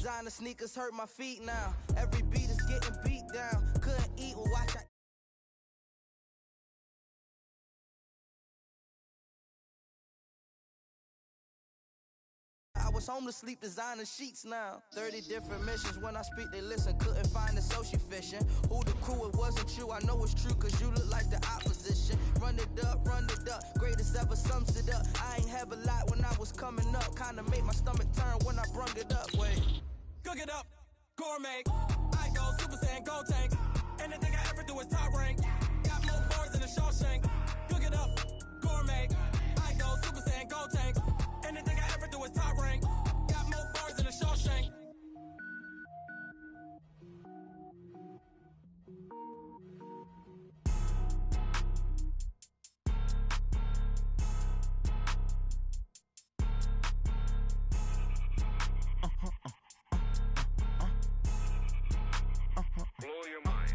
Designer sneakers hurt my feet now. Every beat is getting beat down. Couldn't eat or watch. I was home to sleep designer sheets now. 30 different missions. When I speak, they listen. Couldn't find the social fishing. Who the crew, it wasn't you. I know it's true, cause you look like the opposition. Run it up, greatest ever sums it up. I ain't have a lot when I was coming up. Kinda made my stomach turn when I brung it up. Wait. Cook it up, gourmet. I go Super Saiyan, gold tank. Anything I ever do is top rank. Got more bars than a Shawshank. Cook it up, gourmet. I go Super Saiyan, gold tank. Anything I ever do is top rank. Got more bars than a Shawshank. Blow your mind.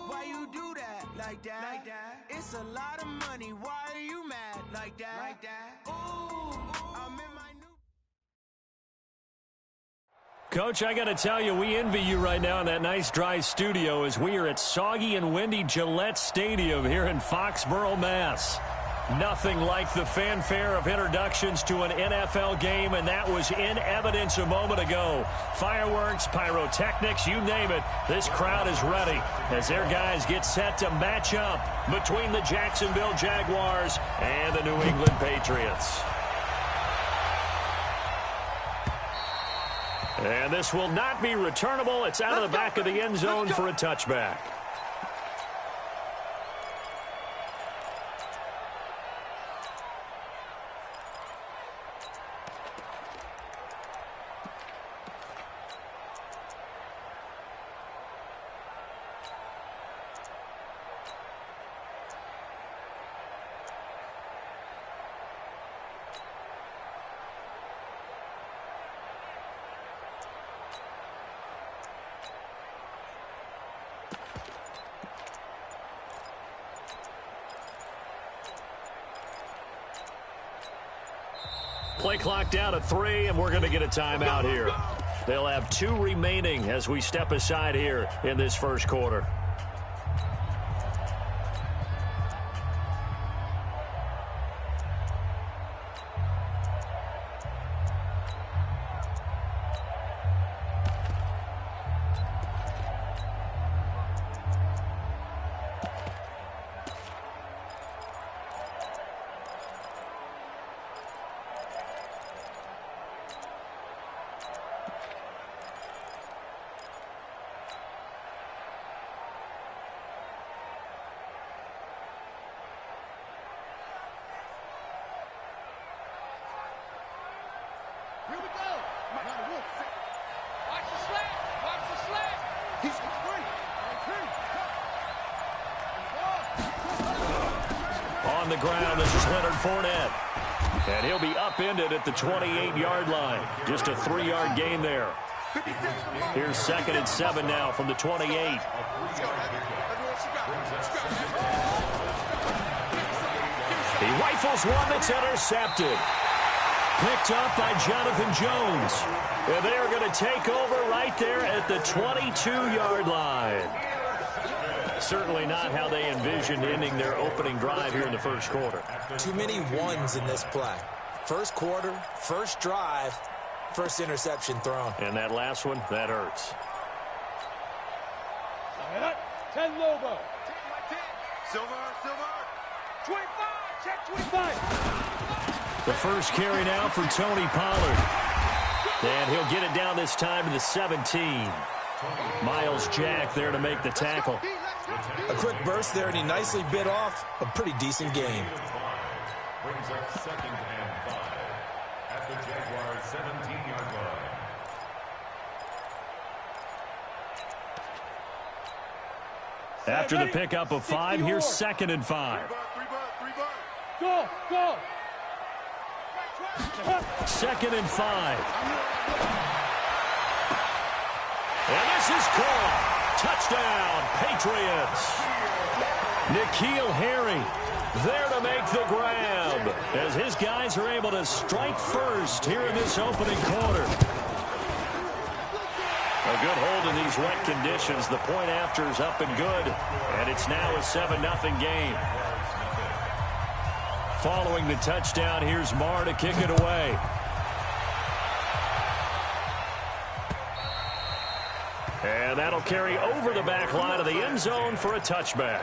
Why you do that? Like that? It's a lot of money. Why are you mad? Like that? Ooh, I'm in my new... Coach, I got to tell you, we envy you right now in that nice dry studio as we are at soggy and windy Gillette Stadium here in Foxborough, Mass. Nothing like the fanfare of introductions to an NFL game, and that was in evidence a moment ago. Fireworks, pyrotechnics, you name it, this crowd is ready as their guys get set to match up between the Jacksonville Jaguars and the New England Patriots. And this will not be returnable. It's out of the back of the end zone for a touchback. Play clock down at 3, and we're going to get a timeout here. They'll have 2 remaining as we step aside here in this first quarter. On the ground, this is Leonard Fournette. And he'll be upended at the 28-yard line. Just a 3-yard gain there. Here's 2nd and 7 now from the 28. He rifles one that's intercepted. Picked up by Jonathan Jones. And they are going to take over right there at the 22-yard line. Certainly not how they envisioned ending their opening drive here in the first quarter. Too many ones in this play. First quarter, first drive, first interception thrown. And that last one, that hurts. 10 Lobo. Silver. 25. Check 25. The first carry now for Tony Pollard. And he'll get it down this time to the 17. Miles Jack there to make the tackle. A quick burst there, and he nicely bit off a pretty decent gain. Brings up 2nd and 5 at the Jaguars' 17-yard line. After the pickup of 5, here's 2nd and 5. Go. 2nd and 5. And this is caught. Touchdown, Patriots. N'Keal Harry there to make the grab as his guys are able to strike first here in this opening quarter. A good hold in these wet conditions. The point after is up and good, and it's now a 7-0 game. Following the touchdown, here's Marr to kick it away. And that'll carry over the back line of the end zone for a touchback.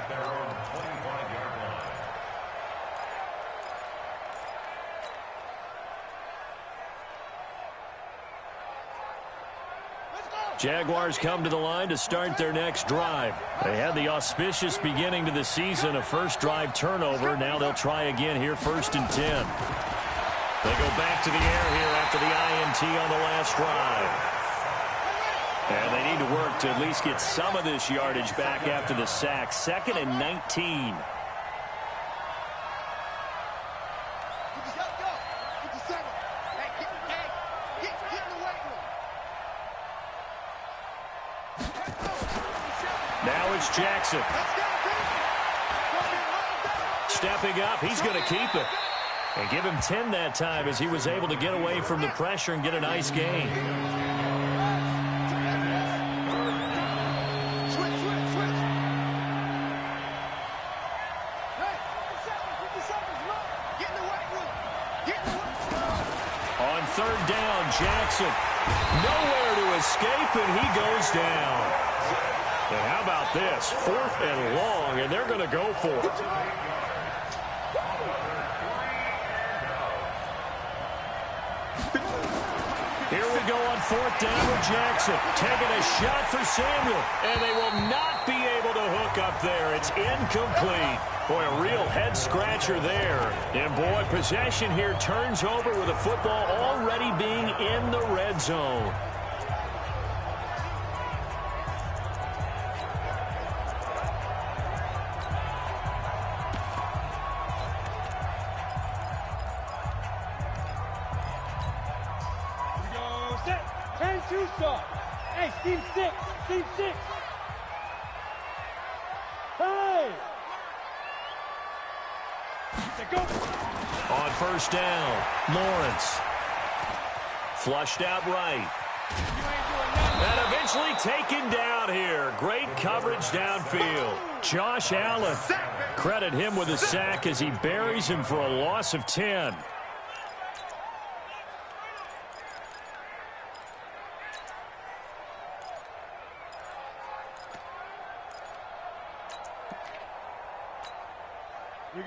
Jaguars come to the line to start their next drive. They had the auspicious beginning to the season, a first drive turnover. Now they'll try again here, 1st and 10. They go back to the air here after the INT on the last drive. And they need to work to at least get some of this yardage back after the sack. 2nd and 19. Now it's Jackson. Stepping up, he's going to keep it. And give him 10 that time as he was able to get away from the pressure and get a nice gain. On 3rd down, Jackson. Nowhere to escape, and he goes down. And how about this? 4th and long, and they're going to go for it. Here we go on 4th down with Jackson. Taking a shot for Samuel, and they will not be able to hook up there. It's incomplete. Boy, a real head-scratcher there. And, boy, possession here turns over with the football already being in the red zone. Hey, team 6, team 6. Hey! Go. On 1st down, Lawrence. Flushed out right. And eventually taken down here. Great coverage downfield. Josh Allen. Credit him with a sack as he buries him for a loss of 10.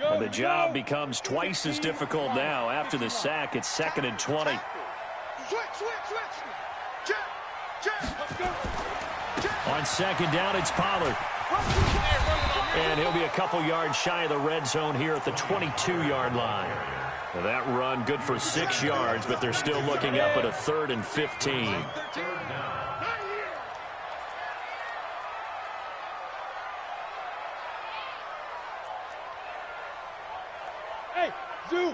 And the job becomes twice as difficult now. After the sack, it's 2nd and 20. On 2nd down, it's Pollard. And he'll be a couple yards shy of the red zone here at the 22-yard line. Now that run good for 6 yards, but they're still looking up at a 3rd and 15. Nice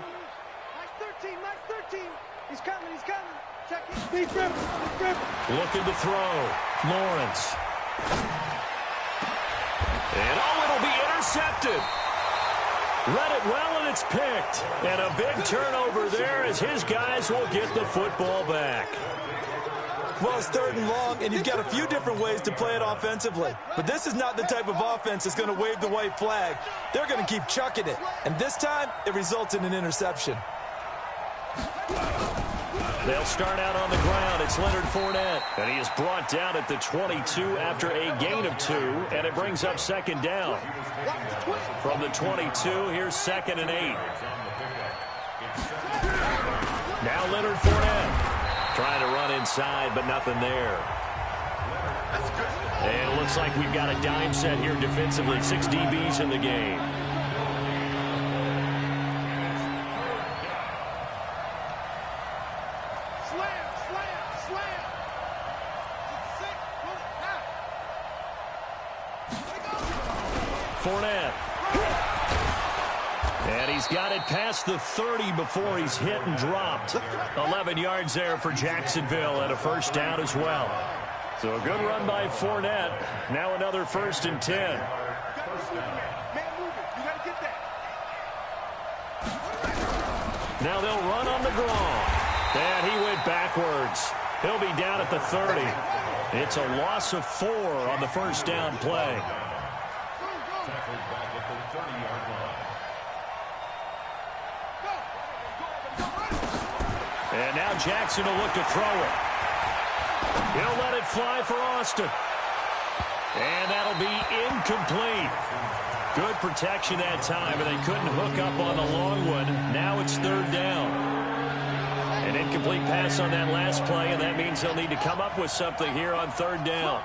13, nice 13. He's coming, he's coming. Check it. Deep rip, deep rip. Looking to throw. Lawrence. And it'll be intercepted. Read it well, and it's picked. And a big turnover there as his guys will get the football back. Well, it's 3rd and long, and you've got a few different ways to play it offensively. But this is not the type of offense that's going to wave the white flag. They're going to keep chucking it. And this time, it results in an interception. They'll start out on the ground. It's Leonard Fournette. And he is brought down at the 22 after a gain of 2. And it brings up 2nd down. From the 22, here's 2nd and 8. Now Leonard Fournette. Trying to run inside, but nothing there. And it looks like we've got a dime set here defensively. 6 DBs in the game. Fournette. And he's got it past the 30 before he's hit and dropped. 11 yards there for Jacksonville and a 1st down as well. So a good run by Fournette. Now another 1st and 10. Now they'll run on the draw. And he went backwards. He'll be down at the 30. It's a loss of 4 on the first down play. Tackled back at the 30-yard line. And now Jackson will look to throw it. He'll let it fly for Austin. And that'll be incomplete. Good protection that time, and they couldn't hook up on the long one. Now it's third down. An incomplete pass on that last play, and that means they'll need to come up with something here on third down.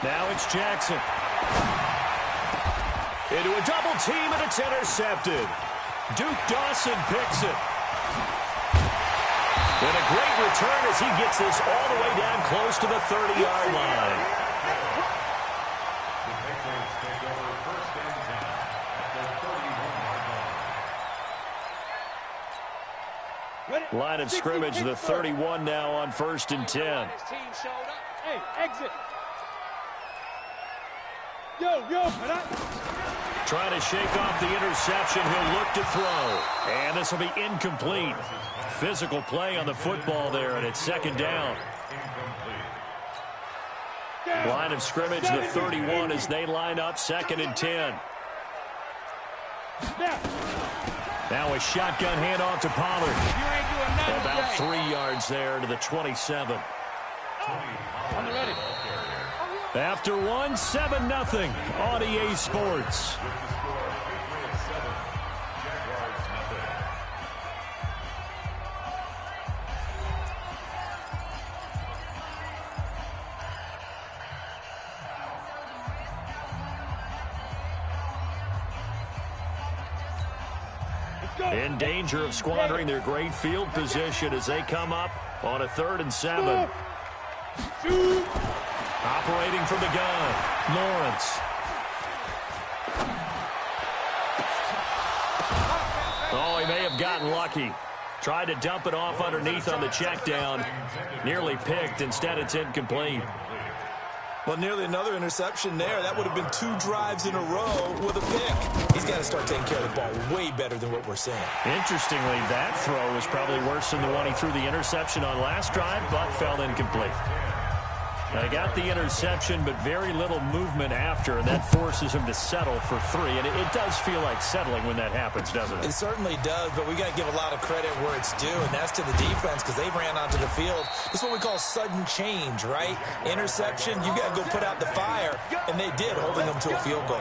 Now it's Jackson. Into a double team, and it's intercepted. Duke Dawson picks it. And a great return as he gets this all the way down close to the 30-yard line. The Patriots take over first and 10 at the 31-yard line. Line of scrimmage, the 31 now on first and 10. Hey, exit. Yo. Trying to shake off the interception. He'll look to throw. And this will be incomplete. Physical play on the football there, and it's second down. Line of scrimmage, the 31 as they line up second and 10. Now a shotgun handoff to Pollard. About 3 yards there to the 27. I'm ready. After 1, 7-0 on EA Sports. In danger of squandering their great field position as they come up on a 3rd and 7. Operating from the gun, Lawrence. Oh, he may have gotten lucky. Tried to dump it off underneath on the check down. Nearly picked. Instead, it's incomplete. Well, nearly another interception there. That would have been 2 drives in a row with a pick. He's got to start taking care of the ball way better than what we're seeing. Interestingly, that throw was probably worse than the one he threw the interception on last drive, but fell incomplete. They got the interception, but very little movement after, and that forces him to settle for 3. And it does feel like settling when that happens, doesn't it? It certainly does, but we got to give a lot of credit where it's due, and that's to the defense because they ran onto the field. This is what we call sudden change, right? Interception, you got to go put out the fire, and they did, holding them to a field goal.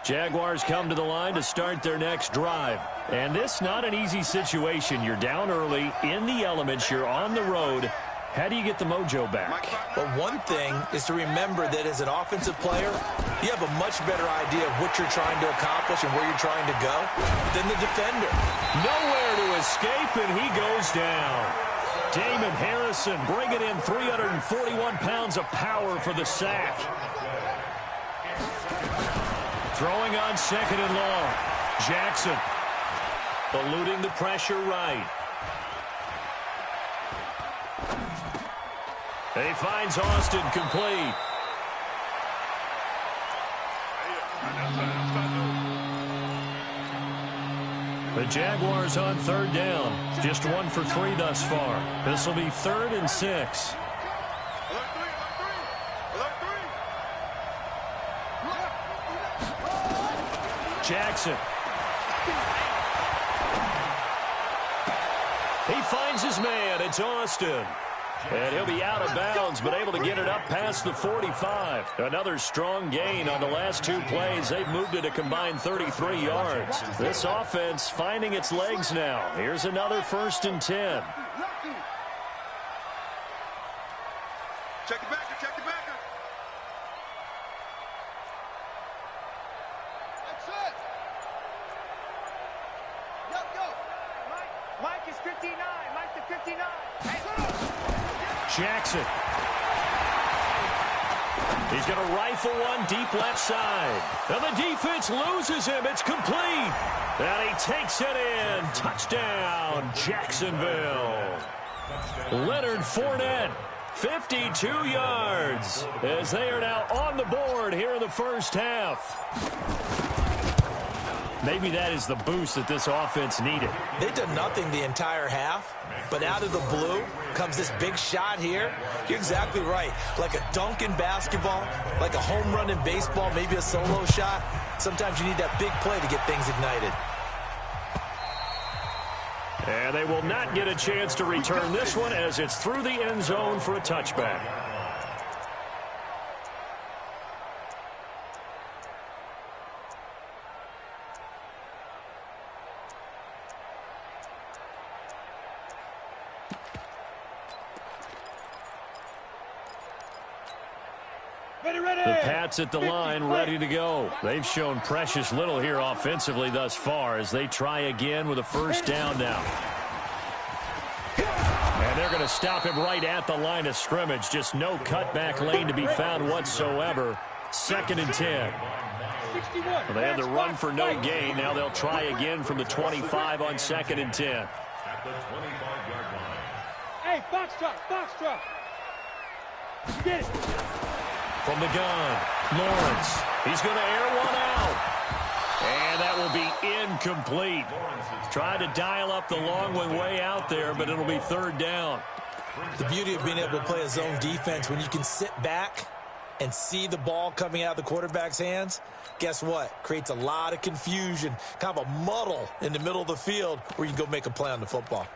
Jaguars come to the line to start their next drive. And this not an easy situation. You're down early, in the elements, you're on the road. How do you get the mojo back? Well, one thing is to remember that as an offensive player, you have a much better idea of what you're trying to accomplish and where you're trying to go than the defender. Nowhere to escape, and he goes down. Damon Harrison bringing in 341 pounds of power for the sack. Throwing on second and long. Jackson eluding the pressure right. He finds Austin complete. The Jaguars on third down. Just 1 for 3 thus far. This will be 3rd and 6. Jackson. He finds his man. It's Austin. And he'll be out of bounds, but able to get it up past the 45. Another strong gain on the last 2 plays. They've moved it a combined 33 yards. This offense finding its legs now. Here's another 1st and 10. Check it back. Check it back. That's it. Yep. 59. Mike the 59. Jackson. He's going to rifle one deep left side. And the defense loses him. It's complete. And he takes it in. Touchdown, Jacksonville. Leonard Fournette, 52 yards, as they are now on the board here in the first half. Maybe that is the boost that this offense needed. They've done nothing the entire half, but out of the blue comes this big shot here. You're exactly right. Like a dunk in basketball, like a home run in baseball, maybe a solo shot. Sometimes you need that big play to get things ignited. And they will not get a chance to return this one as it's through the end zone for a touchback. The Pats at the line, ready to go. They've shown precious little here offensively thus far as they try again with a first down now. And they're going to stop him right at the line of scrimmage. Just no cutback lane to be found whatsoever. 2nd and 10. Well, they had the run for no gain. Now they'll try again from the 25 on 2nd and 10. At the 25-yard line. Hey, box drop. You get it. From the gun, Lawrence. He's going to air one out. And that will be incomplete. Tried to dial up the long one way out there, but it'll be 3rd down. The beauty of being able to play a zone defense, when you can sit back and see the ball coming out of the quarterback's hands, guess what? Creates a lot of confusion, kind of a muddle in the middle of the field where you can go make a play on the football.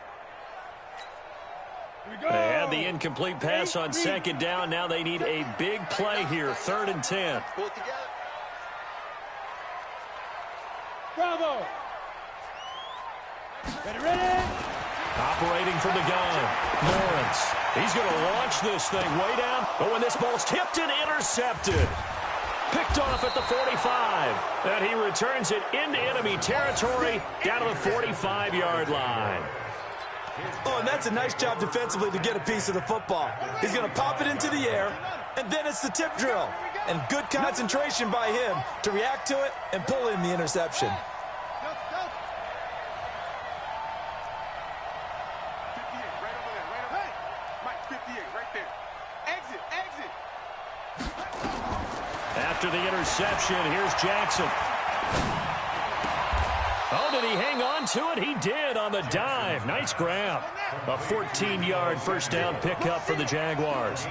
They had the incomplete pass on 2nd down. Now they need a big play here. 3rd and 10. Pull it together. Bravo. Ready. Operating from the gun, Lawrence. He's going to launch this thing way down. But when this ball's tipped and intercepted. Picked off at the 45. And he returns it into enemy territory down to the 45-yard line. Oh, and that's a nice job defensively to get a piece of the football. He's going to pop it into the air, and then it's the tip drill. And good concentration by him to react to it and pull in the interception. 58, right over there, right over there. Mike, 58, right there. Exit. After the interception, here's Jackson. Oh, did he hang on to it? He did on the dive. Nice grab. A 14-yard first down pickup for the Jaguars.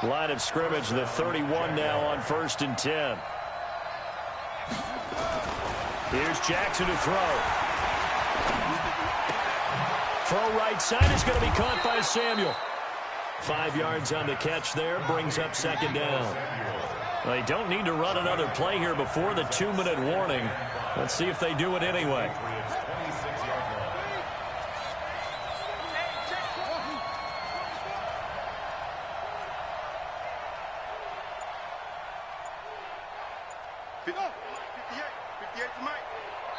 Line of scrimmage, the 31 now on 1st and 10. Here's Jackson to throw. Throw right side is going to be caught by Samuel. 5 yards on the catch there, brings up 2nd down. They don't need to run another play here before the 2-minute warning. Let's see if they do it anyway.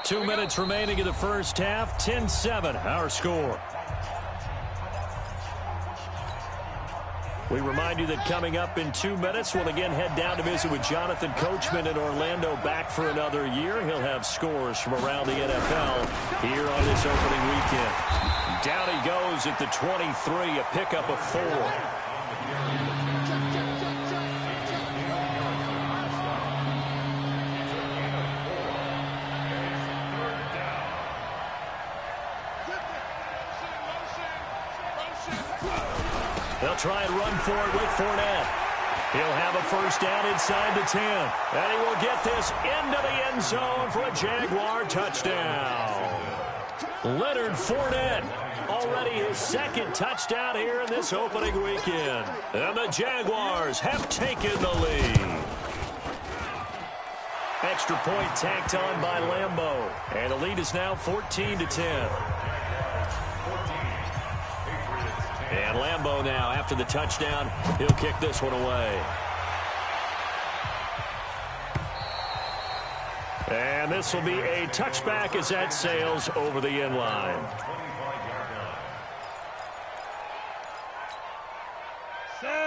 Two minutes remaining in the first half. 10-7, our score. We remind you that coming up in 2 minutes, we'll again head down to visit with Jonathan Coachman in Orlando, back for another year. He'll have scores from around the NFL here on this opening weekend. Down he goes at the 23, a pickup of 4. They'll try and run for it with Fournette. He'll have a first down inside the 10. And he will get this into the end zone for a Jaguar touchdown. Leonard Fournette, already his 2nd touchdown here in this opening weekend. And the Jaguars have taken the lead. Extra point tacked on by Lambeau. And the lead is now 14-10. And Lambeau now, after the touchdown, he'll kick this one away. And this will be a touchback as that sails over the end line.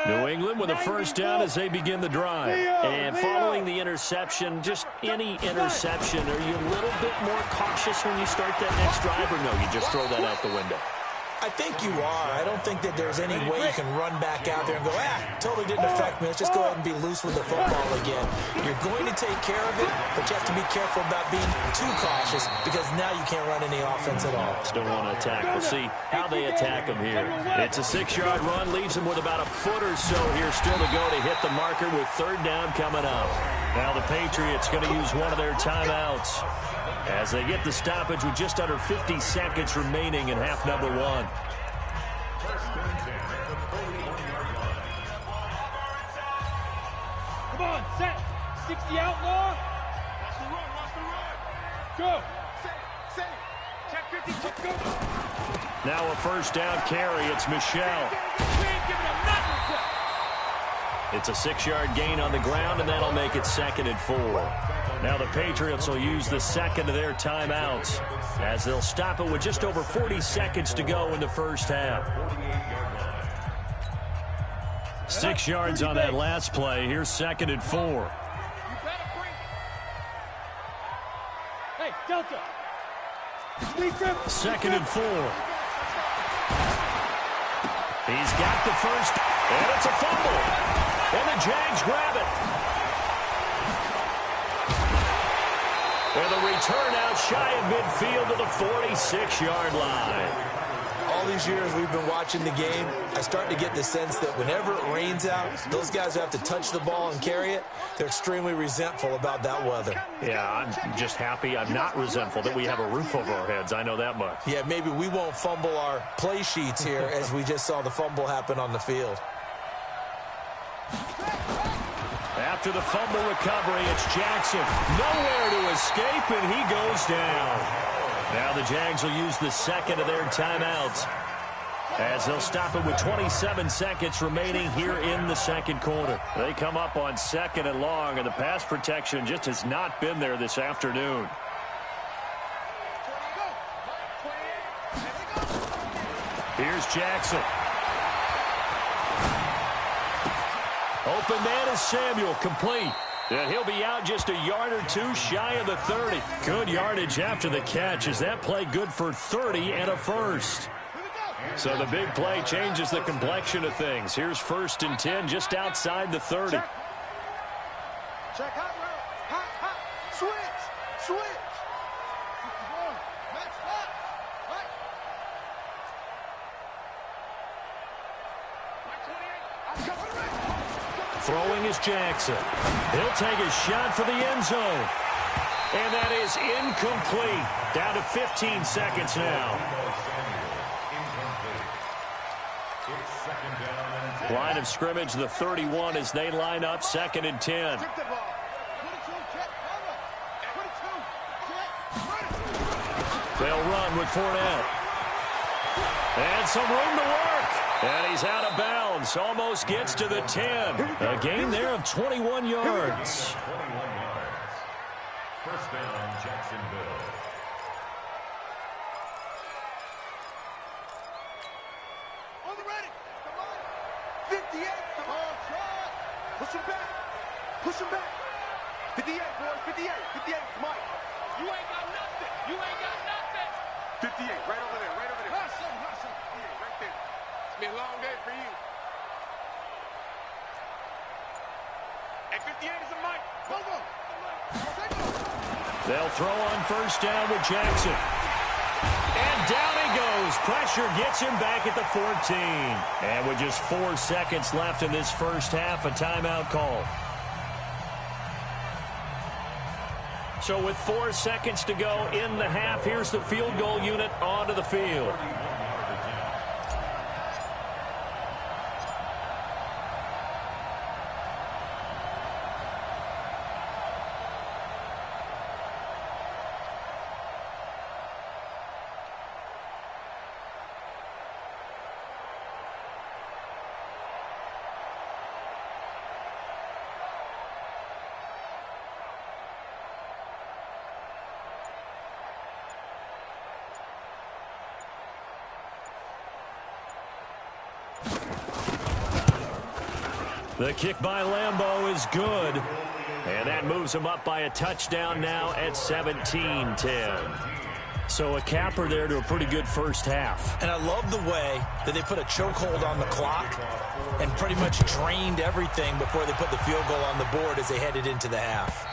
New England with a first down as they begin the drive. And following the interception, just any interception, are you a little bit more cautious when you start that next drive, or no, you just throw that out the window? I think you are. I don't think that there's any way you can run back out there and go, totally didn't affect me. Let's just go ahead and be loose with the football again. You're going to take care of it, but you have to be careful about being too cautious because now you can't run any offense at all. Still want to attack. We'll see how they attack them here. It's a 6-yard run, leaves them with about a foot or so here still to go to hit the marker with third down coming up. Now the Patriots going to use one of their timeouts as they get the stoppage with just under 50 seconds remaining in half number 1. Come on, set. 60 outlaw. Watch the run, watch the run. Go. Set. Check 50, check go. Now a first down carry. It's Michelle. It's a 6-yard gain on the ground, and that'll make it 2nd and 4. Now the Patriots will use the second of their timeouts as they'll stop it with just over 40 seconds to go in the first half. 6 yards on that last play. Here's 2nd and 4. Hey, Delta. 2nd and 4. He's got the first, and it's a fumble. And the Jags grab it. And the return out shy of midfield to the 46-yard line. All these years we've been watching the game, I start to get the sense that whenever it rains out, those guys who have to touch the ball and carry it, they're extremely resentful about that weather. Yeah, I'm just happy I'm not resentful that we have a roof over our heads. I know that much. Yeah, maybe we won't fumble our play sheets here as we just saw the fumble happen on the field. After the fumble recovery, it's Jackson. Nowhere to escape, and he goes down. Now the Jags will use the second of their timeouts as they'll stop it with 27 seconds remaining here in the second quarter. They come up on 2nd and long, and the pass protection just has not been there this afternoon. Here's Jackson. Open man is Samuel, complete. And he'll be out just a yard or two shy of the 30. Good yardage after the catch. Is that play good for 30 and a first? So the big play changes the complexion of things. Here's 1st and 10 just outside the 30. Check hot route. Hot. Switch. Throwing is Jackson. He'll take a shot for the end zone. And that is incomplete. Down to 15 seconds now. Line of scrimmage, the 31 as they line up 2nd and 10. They'll run with Fournette. And some room to work. And he's out of bounds. Almost gets to the 10. A gain there of 21 yards. First down, Jacksonville. On the ready. Come on. 58. Come on. Try. Push him back. 58, boys. 58. 58. Mike. You ain't got nothing. 58. Right over there. Hustle. 58. Right there. It's been a long day for you. And 58 is a Mike. Hold on. They'll throw on first down with Jackson. And down he goes. Pressure gets him back at the 14. And with just 4 seconds left in this first half, a timeout call. So with 4 seconds to go in the half, here's the field goal unit onto the field. The kick by Lambeau is good. And that moves him up by a touchdown now at 17-10. So a capper there to a pretty good first half. And I love the way that they put a chokehold on the clock and pretty much drained everything before they put the field goal on the board as they headed into the half.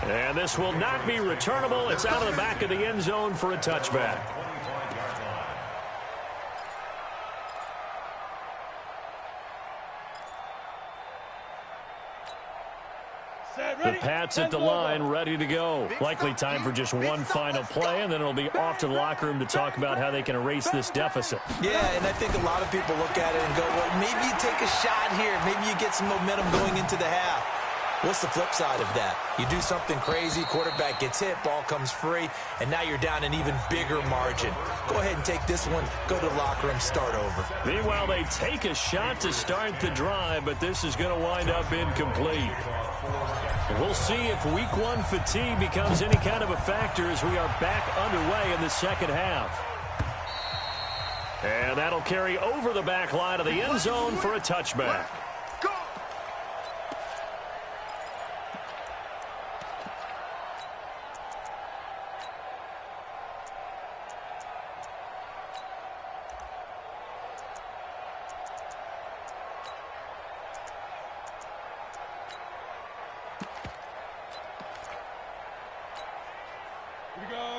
And this will not be returnable. It's out of the back of the end zone for a touchback. The Pats at the line, ready to go. Likely time for just one final play, and then it'll be off to the locker room to talk about how they can erase this deficit. Yeah, and I think a lot of people look at it and go, well, maybe you take a shot here. Maybe you get some momentum going into the half. What's the flip side of that? You do something crazy, quarterback gets hit, ball comes free, and now you're down an even bigger margin. Go ahead and take this one, go to the locker room, start over. Meanwhile, they take a shot to start the drive, but this is going to wind up incomplete. We'll see if week one fatigue becomes any kind of a factor as we are back underway in the second half. And that'll carry over the back line of the end zone for a touchback.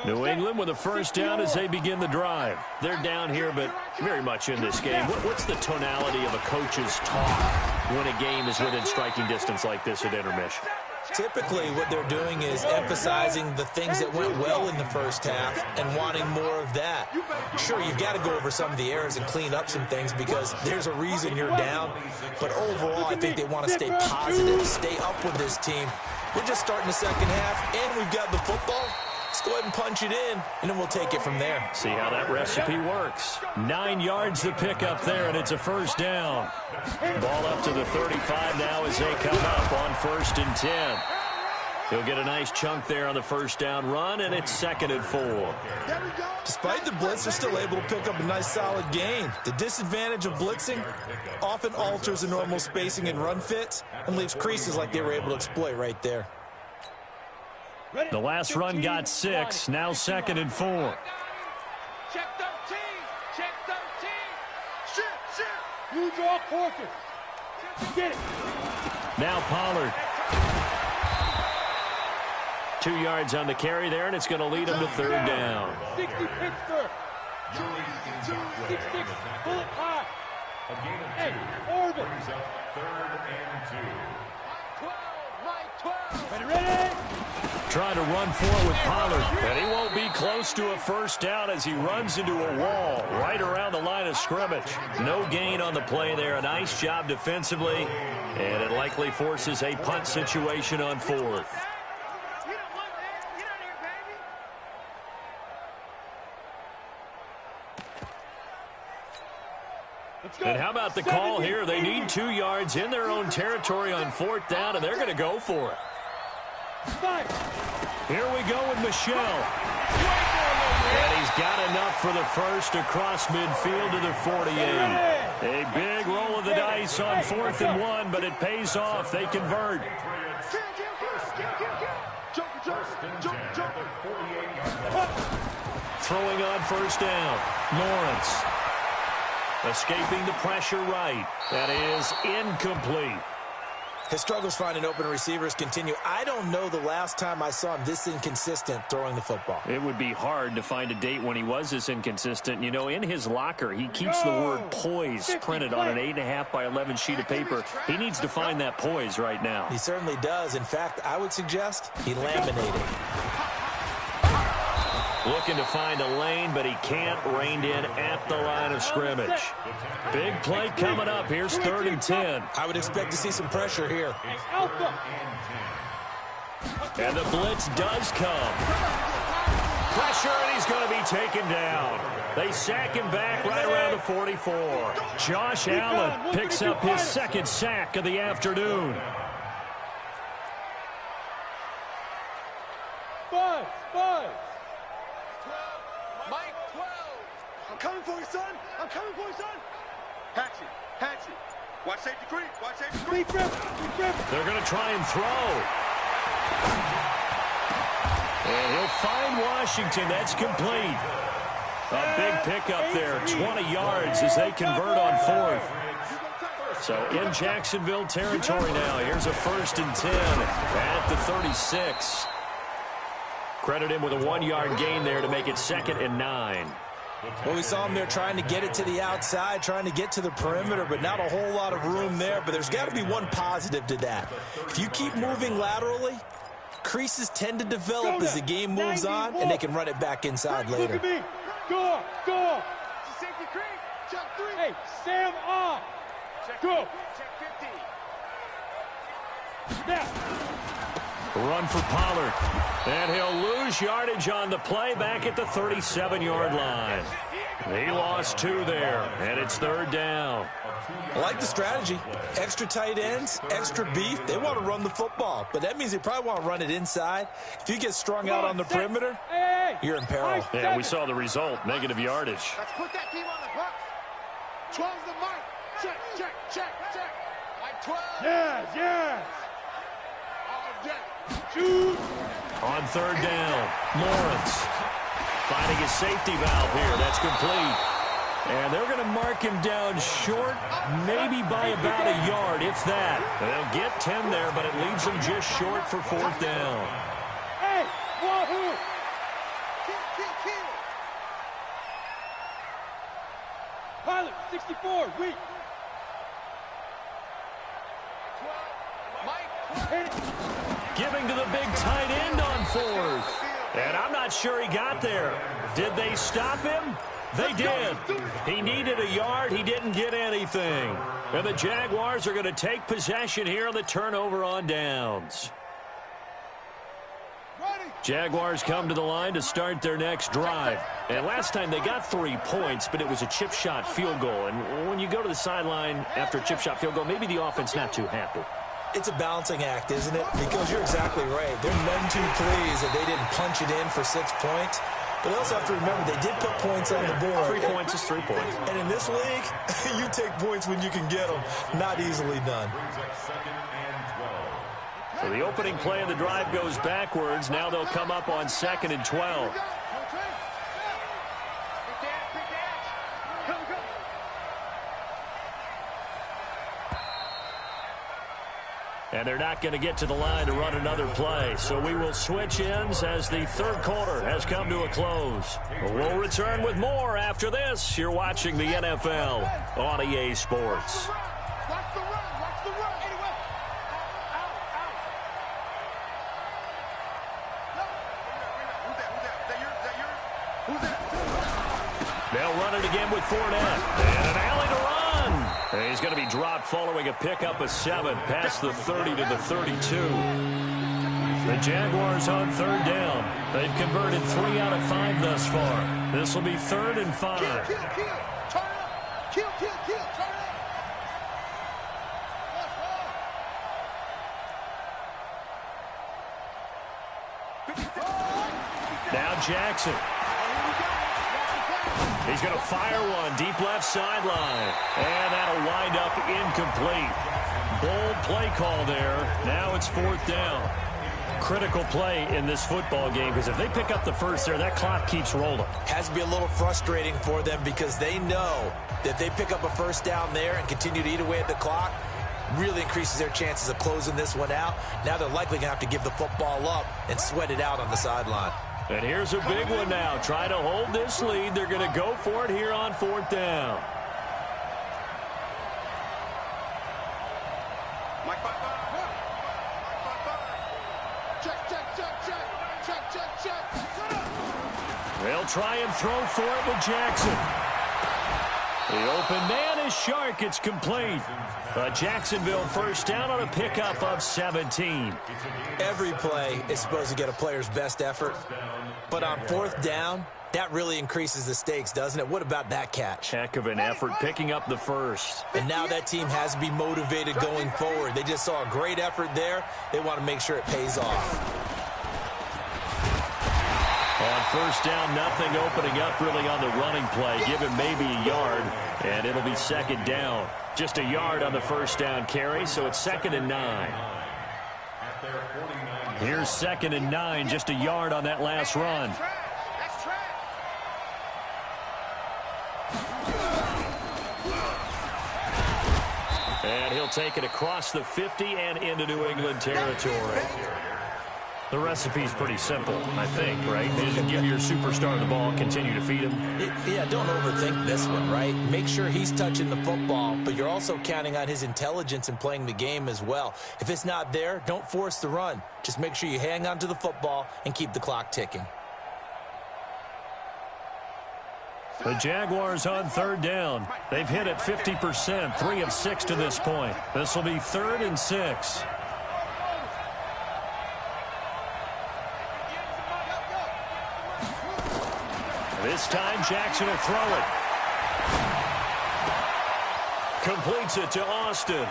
New England with a first down as they begin the drive. They're down here, but very much in this game. What's the tonality of a coach's talk when a game is within striking distance like this at intermission? Typically, what they're doing is emphasizing the things that went well in the first half and wanting more of that. Sure, you've got to go over some of the errors and clean up some things because there's a reason you're down. But overall, I think they want to stay positive, stay up with this team. We're just starting the second half, and we've got the football. Let's go ahead and punch it in, and then we'll take it from there. See how that recipe works. 9 yards to pick up there, and it's a first down. Ball up to the 35 now as they come up on 1st and 10. He'll get a nice chunk there on the first down run, and it's 2nd and 4. Despite the blitz, they're still able to pick up a nice solid gain. The disadvantage of blitzing often alters the normal spacing and run fits and leaves creases like they were able to exploit right there. The last run got 6. Now 2nd and 4. Check 13. Check 13. Shit. Use your quarter. Get it. Now Pollard. 2 yards on the carry there, and it's going to lead him to 3rd down. 60 Pittsburgh. 66. Bullet high. Hey, Orbit. 3rd and 2. 12. Right 12. Ready? Trying to run forward with Pollard, and he won't be close to a first down as he runs into a wall right around the line of scrimmage. No gain on the play there. A nice job defensively, and it likely forces a punt situation on 4th. And how about the call here? They need 2 yards in their own territory on 4th down, and they're going to go for it. Here we go with Michelle. And he's got enough for the first across midfield to the 48. A big roll of the dice on 4th and 1, but it pays off. They convert. Throwing on 1st down. Lawrence. Escaping the pressure right. That is incomplete. His struggles finding open receivers continue. I don't know the last time I saw him this inconsistent throwing the football. It would be hard to find a date when he was this inconsistent. You know, in his locker, he keeps the word poise printed on an 8.5 by 11 sheet of paper. He needs to find that poise right now. He certainly does. In fact, I would suggest he laminated. Looking to find a lane, but he can't. Reined in at the line of scrimmage. Big play coming up. Here's 3rd and 10. I would expect to see some pressure here. And the blitz does come. Pressure, and he's going to be taken down. They sack him back right around the 44. Josh Allen picks up his 2nd sack of the afternoon. Buzz. Mike 12. I'm coming for you, son. I'm coming for you, son. Hatchet. Watch safety creep. Watch safety Deep creep. rip. They're going to try and throw. And he'll find Washington. That's complete. A big pickup there, 20 yards as they convert on fourth. So in Jacksonville territory now. Here's a 1st and 10 at the 36. Credit him with a 1-yard gain there to make it 2nd and 9. Well, we saw him there trying to get it to the outside, trying to get to the perimeter, but not a whole lot of room there. But there's got to be one positive to that. If you keep moving laterally, creases tend to develop as the game moves on, and they can run it back inside later. Go. Safety creep. Check 3. Hey, Sam off. Go. Check 50. Now. Run for Pollard. And he'll lose yardage on the play back at the 37-yard line. He lost 2 there, and it's 3rd down. I like the strategy. Extra tight ends, extra beef. They want to run the football, but that means they probably want to run it inside. If you get strung out on the perimeter, you're in peril. Yeah, we saw the result, negative yardage. Let's put that team on the box. 12's the mic. Check. Like 12. Yes. All day. Shoot. On 3rd down, Lawrence finding his safety valve here. That's complete. And they're going to mark him down short, maybe by about a yard, if that. They'll get 10 there, but it leaves them just short for 4th down. Hey, wahoo. Kill. Pilot, 64, weak. 12. Mike. Hit it. Giving to the big tight end on 4th. And I'm not sure he got there. Did they stop him? They did. He needed a yard. He didn't get anything. And the Jaguars are going to take possession here on the turnover on downs. Jaguars come to the line to start their next drive. And last time they got 3 points, but it was a chip shot field goal. And when you go to the sideline after a chip shot field goal, maybe the offense not too happy. It's a balancing act, isn't it? Because you're exactly right. They're none too pleased that they didn't punch it in for 6 points. But they also have to remember they did put points on the board. 3 points is 3 points. And in this league, you take points when you can get them. Not easily done. So the opening play of the drive goes backwards. Now they'll come up on 2nd and 12. And they're not going to get to the line to run another play. So we will switch ends as the 3rd quarter has come to a close. We'll return with more after this. You're watching the NFL on EA Sports. Watch the run. Anyway. Who's that? They'll run it again with Fournette. And an alley to run. And he's going to be dropped following a pickup of 7 past the 30 to the 32. The Jaguars on 3rd down. They've converted 3 out of 5 thus far. This will be 3rd and 5. Kill. Turn up. Kill. Turn up. Now Jackson. He's going to fire one deep left sideline. And that'll wind up incomplete. Bold play call there. Now it's 4th down. Critical play in this football game because if they pick up the first there, that clock keeps rolling. Has to be a little frustrating for them because they know that if they pick up a 1st down there and continue to eat away at the clock, really increases their chances of closing this one out. Now they're likely going to have to give the football up and sweat it out on the sideline. And here's a big one now. Try to hold this lead. They're going to go for it here on 4th down. Mike, check. They'll try and throw for it with Jackson. The open man is Shark. It's complete. A Jacksonville 1st down on a pickup of 17. Every play is supposed to get a player's best effort. But on 4th down, that really increases the stakes, doesn't it? What about that catch? Heck of an effort picking up the first. And now that team has to be motivated going forward. They just saw a great effort there. They want to make sure it pays off. On first down, nothing opening up really on the running play. Give him maybe a yard, and it'll be second down. Just a yard on the first down carry, so it's 2nd and 9. Here's 2nd and 9, just a yard on that last run. And he'll take it across the 50 and into New England territory. The recipe's pretty simple, I think, right? Just give your superstar the ball and continue to feed him. Yeah, don't overthink this one, right? Make sure he's touching the football, but you're also counting on his intelligence in playing the game as well. If it's not there, don't force the run. Just make sure you hang on to the football and keep the clock ticking. The Jaguars on 3rd down. They've hit it 50%, 3 of 6 to this point. This will be 3rd and 6. This time, Jackson will throw it. Completes it to Austin.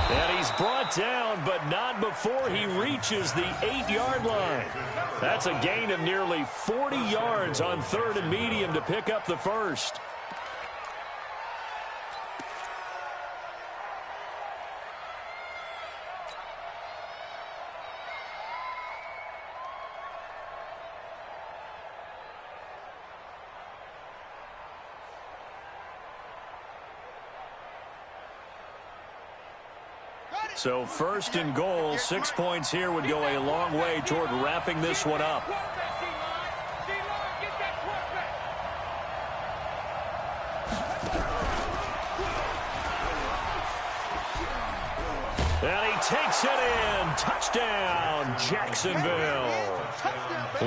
And he's brought down, but not before he reaches the 8-yard line. That's a gain of nearly 40 yards on 3rd and medium to pick up the first. So 1st and goal, 6 points here would go a long way toward wrapping this one up. And he takes it in. Touchdown, Jacksonville.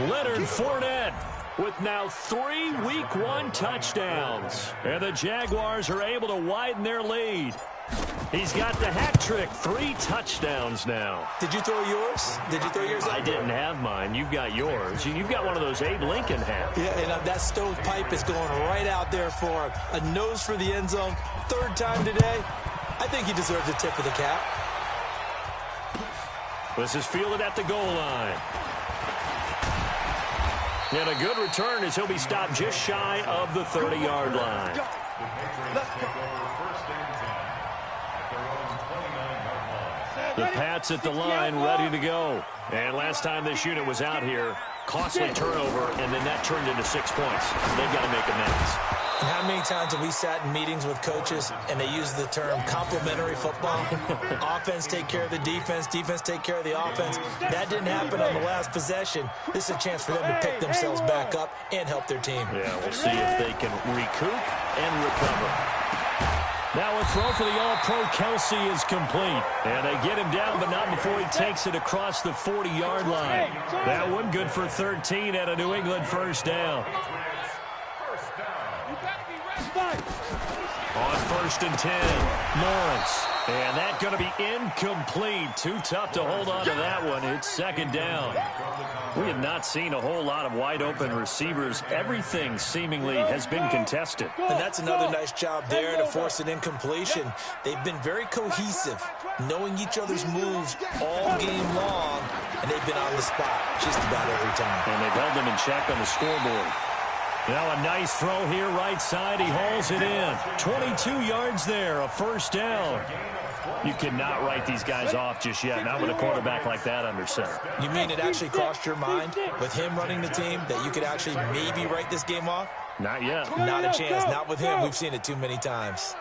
Leonard Fournette with now 3 Week 1 touchdowns. And the Jaguars are able to widen their lead. He's got the hat trick, 3 touchdowns now. Did you throw yours? Did you throw yours up? I didn't have mine. You've got yours. You've got one of those Abe Lincoln hats. Yeah, and that stovepipe is going right out there for him. A nose for the end zone. 3rd time today. I think he deserves a tip of the cap. This is fielded at the goal line. And a good return as he'll be stopped just shy of the 30-yard line. The Pats at the line, ready to go. And last time this unit was out here, costly turnover, and then that turned into 6 points. They've got to make amends. And how many times have we sat in meetings with coaches and they use the term complementary football? Offense take care of the defense, defense take care of the offense. That didn't happen on the last possession. This is a chance for them to pick themselves back up and help their team. Yeah, we'll see if they can recoup and recover. Now a throw for the All-Pro Kelsey is complete. And they get him down, but not before he takes it across the 40-yard line. That one good for 13 at a New England first down. On 1st and 10, Lawrence. And that going to be incomplete. Too tough to hold on to that one. It's 2nd down. We have not seen a whole lot of wide-open receivers. Everything seemingly has been contested. And that's another nice job there to force an incompletion. They've been very cohesive, knowing each other's moves all game long, and they've been on the spot just about every time. And they've held them in check on the scoreboard. Now a nice throw here, right side. He hauls it in. 22 yards there, a first down. You cannot write these guys off just yet, not with a quarterback like that under center. You mean it actually crossed your mind with him running the team that you could actually maybe write this game off? Not yet. Not a chance. Not with him. We've seen it too many times.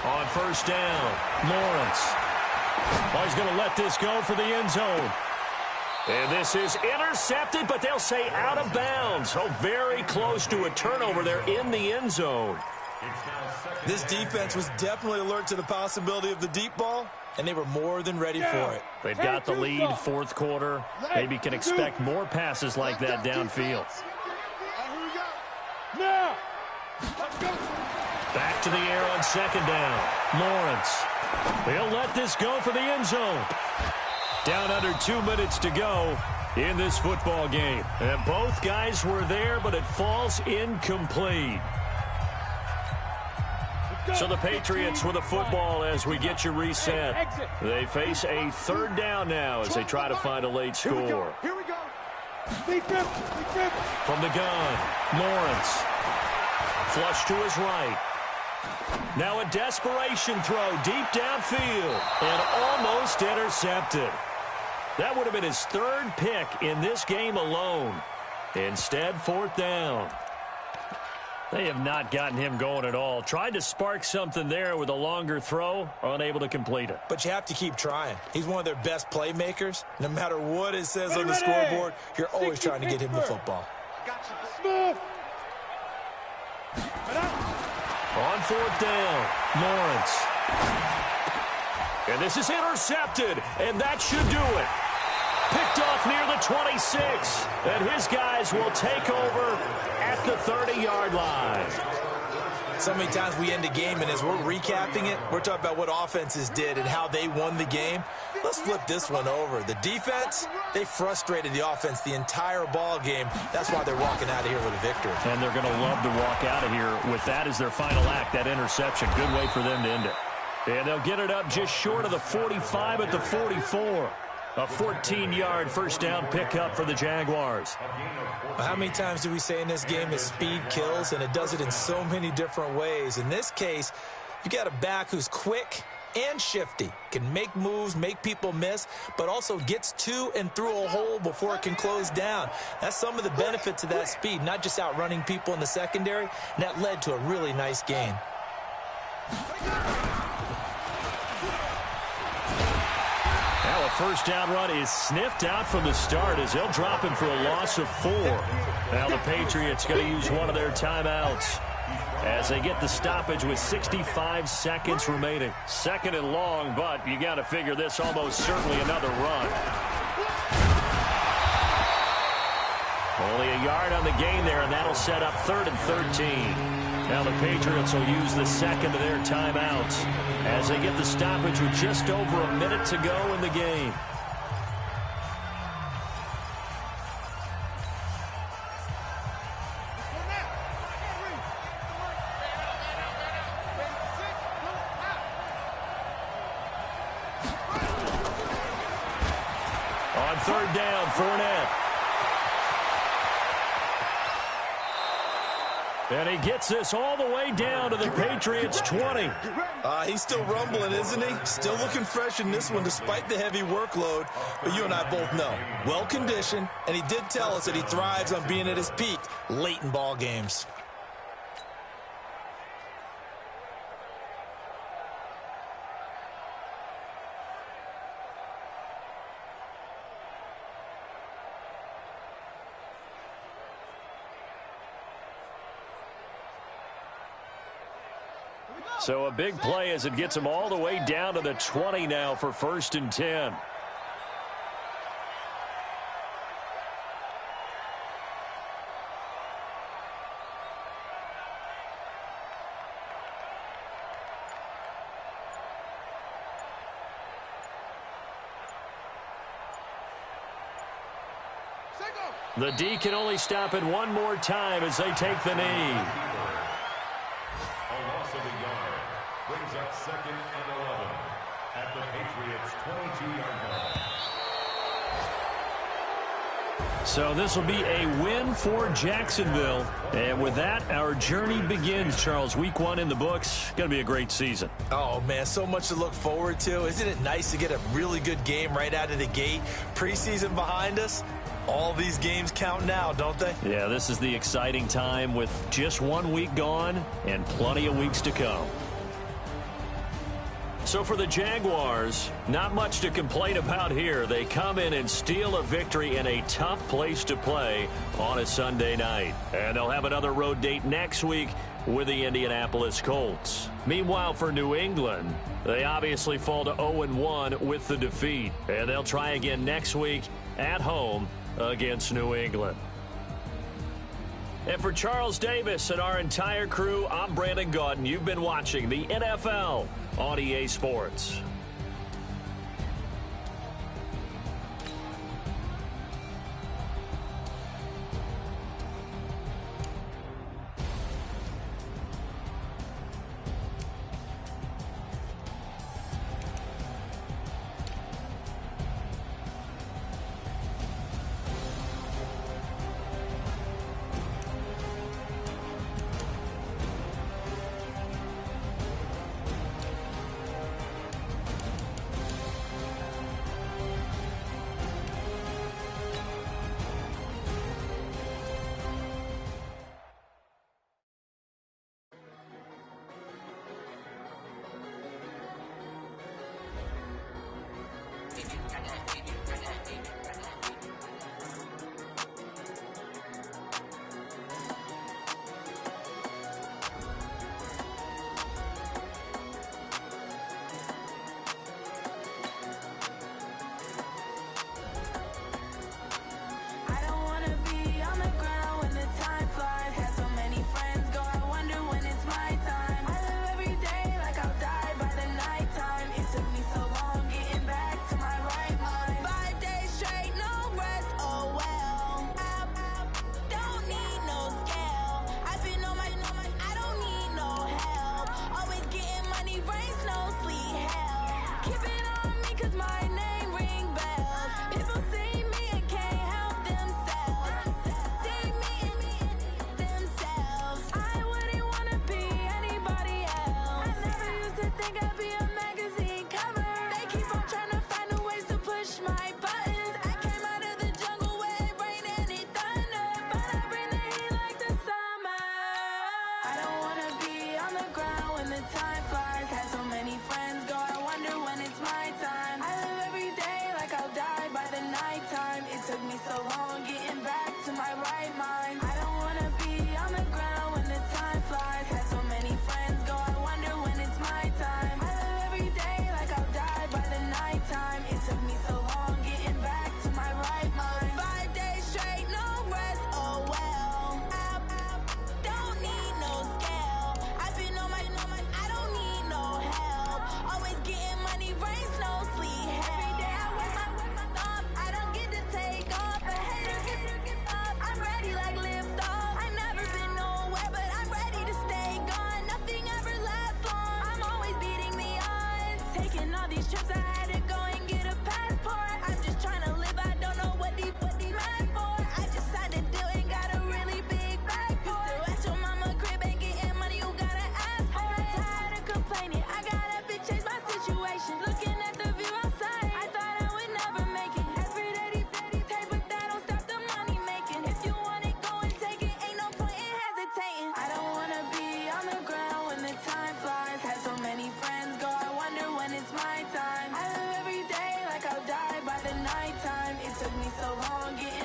On first down, Lawrence. Well, he's going to let this go for the end zone. And this is intercepted, but they'll say out of bounds. So very close to a turnover there in the end zone. This defense was definitely alert to the possibility of the deep ball, and they were more than ready for it. They've got the lead, 4th quarter. Maybe can expect more passes like that downfield. Back to the air on 2nd down. Lawrence. He'll let this go for the end zone. Down under 2 minutes to go in this football game. And both guys were there, but it falls incomplete. So the Patriots with the football as we get you reset. They face a third down now as they try to find a late score. Here we go. Big grip. From the gun, Lawrence. Flush to his right. Now a desperation throw deep downfield and almost intercepted. That would have been his third pick in this game alone. Instead, fourth down. They have not gotten him going at all. Tried to spark something there with a longer throw, unable to complete it. But you have to keep trying. He's one of their best playmakers. No matter what it says on the scoreboard, you're always trying to get him the football. Smooth. On fourth down, Lawrence. And this is intercepted, and that should do it. Picked off near the 26, and his guys will take over at the 30-yard line. So many times we end a game, and as we're recapping it, we're talking about what offenses did and how they won the game. Let's flip this one over. The defense, they frustrated the offense the entire ball game. That's why they're walking out of here with a victory. And they're going to love to walk out of here with that as their final act, that interception. Good way for them to end it. And they'll get it up just short of the 45 at the 44. A 14-yard first down pickup for the Jaguars. How many times do we say in this game that speed kills, and it does it in so many different ways? In this case, you got a back who's quick and shifty, can make moves, make people miss, but also gets to and through a hole before it can close down. That's some of the benefits of that speed, not just outrunning people in the secondary, and that led to a really nice gain. Now a first down run is sniffed out from the start as they'll drop him for a loss of 4. Now the Patriots going to use one of their timeouts as they get the stoppage with 65 seconds remaining. Second and long, but you got to figure this almost certainly another run. Only a yard on the gain there, and that'll set up 3rd and 13. Now the Patriots will use the second of their timeouts as they get the stoppage with just over a minute to go in the game. On third down, Fournette. And he gets this all the way down to the Patriots' 20. He's still rumbling, isn't he? Still looking fresh in this one despite the heavy workload. But you and I both know, well-conditioned, and he did tell us that he thrives on being at his peak late in ball games. So a big play as it gets him all the way down to the 20 now for 1st and 10. The D can only stop it one more time as they take the knee. Brings up 2nd and 11 at the Patriots' 22-yard line. So this will be a win for Jacksonville. And with that, our journey begins, Charles. Week 1 in the books. Going to be a great season. Oh, man, so much to look forward to. Isn't it nice to get a really good game right out of the gate? Preseason behind us. All these games count now, don't they? Yeah, this is the exciting time with just 1 week gone and plenty of weeks to come. So for the Jaguars, not much to complain about here. They come in and steal a victory in a tough place to play on a Sunday night. And they'll have another road date next week with the Indianapolis Colts. Meanwhile, for New England, they obviously fall to 0-1 with the defeat. And they'll try again next week at home against New England. And for Charles Davis and our entire crew, I'm Brandon Gaudin. You've been watching the NFL on EA Sports. don't wanna be on the ground when the time flies. Had so many friends go, I wonder when it's my time. I live every day like I'll die by the nighttime. It took me so long getting